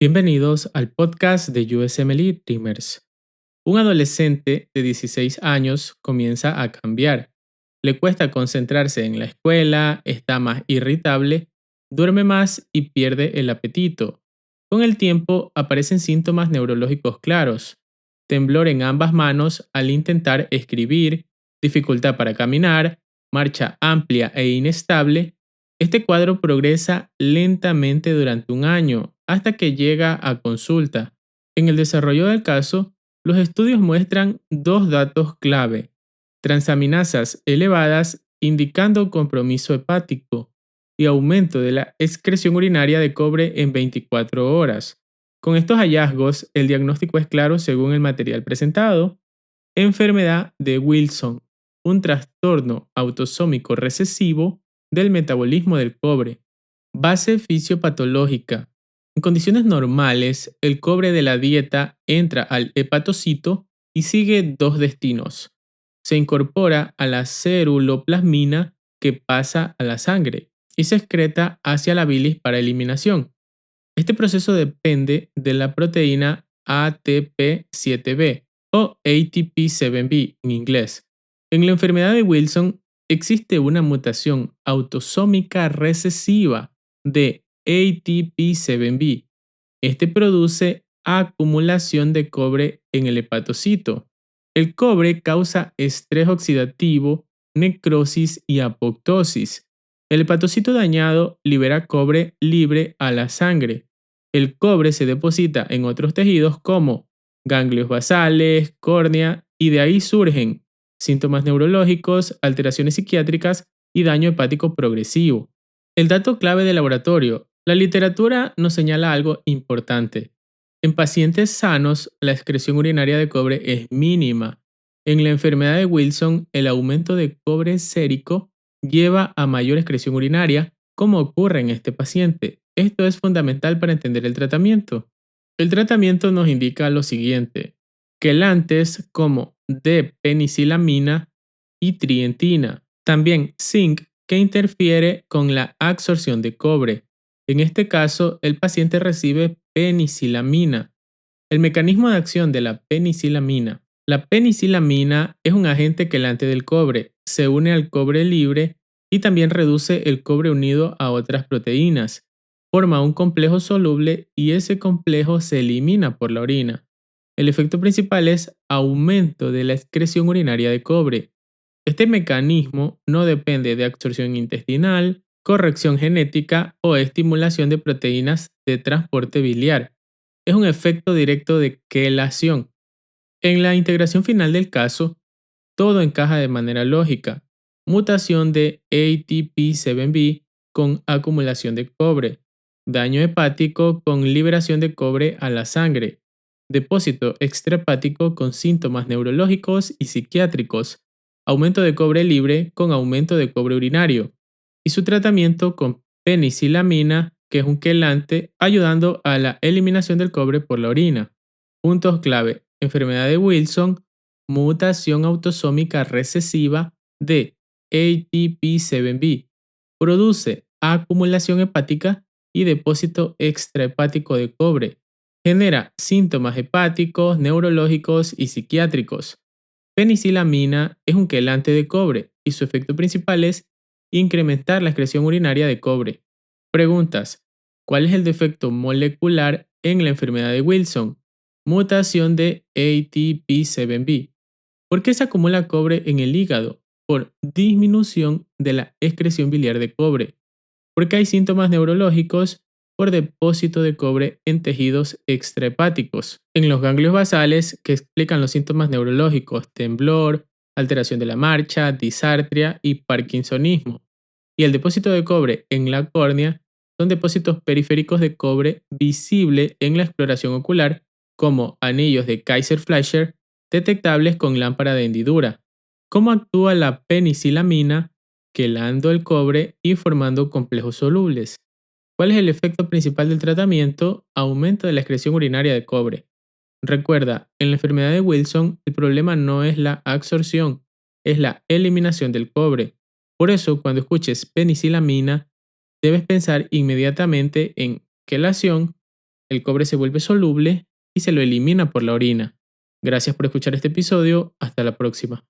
Bienvenidos al podcast de USMLE Dreamers. Un adolescente de 16 años comienza a cambiar. Le cuesta concentrarse en la escuela, está más irritable, duerme más y pierde el apetito. Con el tiempo aparecen síntomas neurológicos claros: temblor en ambas manos al intentar escribir, dificultad para caminar, marcha amplia e inestable. Este cuadro progresa lentamente durante un año hasta que llega a consulta. En el desarrollo del caso, los estudios muestran dos datos clave: transaminasas elevadas indicando compromiso hepático y aumento de la excreción urinaria de cobre en 24 horas. Con estos hallazgos, el diagnóstico es claro según el material presentado: enfermedad de Wilson, un trastorno autosómico recesivo del metabolismo del cobre. Base fisiopatológica: en condiciones normales, el cobre de la dieta entra al hepatocito y sigue dos destinos. Se incorpora a la ceruloplasmina, que pasa a la sangre y se excreta hacia la bilis para eliminación. Este proceso depende de la proteína ATP7B o ATP7B en inglés. En la enfermedad de Wilson existe una mutación autosómica recesiva de ATP7B. Este produce acumulación de cobre en el hepatocito. El cobre causa estrés oxidativo, necrosis y apoptosis. El hepatocito dañado libera cobre libre a la sangre. El cobre se deposita en otros tejidos como ganglios basales, córnea, y de ahí surgen síntomas neurológicos, alteraciones psiquiátricas y daño hepático progresivo. El dato clave del laboratorio: la literatura nos señala algo importante. En pacientes sanos, la excreción urinaria de cobre es mínima. En la enfermedad de Wilson, el aumento de cobre sérico lleva a mayor excreción urinaria, como ocurre en este paciente. Esto es fundamental para entender el tratamiento. El tratamiento nos indica lo siguiente: quelantes como de penicilamina y trientina. También zinc, que interfiere con la absorción de cobre. En este caso, el paciente recibe penicilamina. El mecanismo de acción de la penicilamina: la penicilamina es un agente quelante del cobre, se une al cobre libre y también reduce el cobre unido a otras proteínas. Forma un complejo soluble y ese complejo se elimina por la orina. El efecto principal es aumento de la excreción urinaria de cobre. Este mecanismo no depende de absorción intestinal, corrección genética o estimulación de proteínas de transporte biliar. Es un efecto directo de quelación. En la integración final del caso, todo encaja de manera lógica: mutación de ATP7B con acumulación de cobre, daño hepático con liberación de cobre a la sangre, depósito extrahepático con síntomas neurológicos y psiquiátricos, aumento de cobre libre con aumento de cobre urinario, y su tratamiento con penicilamina, que es un quelante, ayudando a la eliminación del cobre por la orina. Puntos clave: enfermedad de Wilson, mutación autosómica recesiva de ATP7B, produce acumulación hepática y depósito extrahepático de cobre, genera síntomas hepáticos, neurológicos y psiquiátricos. Penicilamina es un quelante de cobre y su efecto principal es incrementar la excreción urinaria de cobre. Preguntas: ¿cuál es el defecto molecular en la enfermedad de Wilson? Mutación de ATP7B. ¿Por qué se acumula cobre en el hígado? Por disminución de la excreción biliar de cobre. ¿Por qué hay síntomas neurológicos? Por depósito de cobre en tejidos extrahepáticos. En los ganglios basales, que explican los síntomas neurológicos: temblor, alteración de la marcha, disartria y parkinsonismo. Y el depósito de cobre en la córnea son depósitos periféricos de cobre visible en la exploración ocular, como anillos de Kaiser-Fleischer detectables con lámpara de hendidura. ¿Cómo actúa la penicilamina? Quelando el cobre y formando complejos solubles. ¿Cuál es el efecto principal del tratamiento? Aumento de la excreción urinaria de cobre. Recuerda, en la enfermedad de Wilson el problema no es la absorción, es la eliminación del cobre. Por eso, cuando escuches penicilamina, debes pensar inmediatamente en quelación el cobre se vuelve soluble y se lo elimina por la orina. Gracias por escuchar este episodio. Hasta la próxima.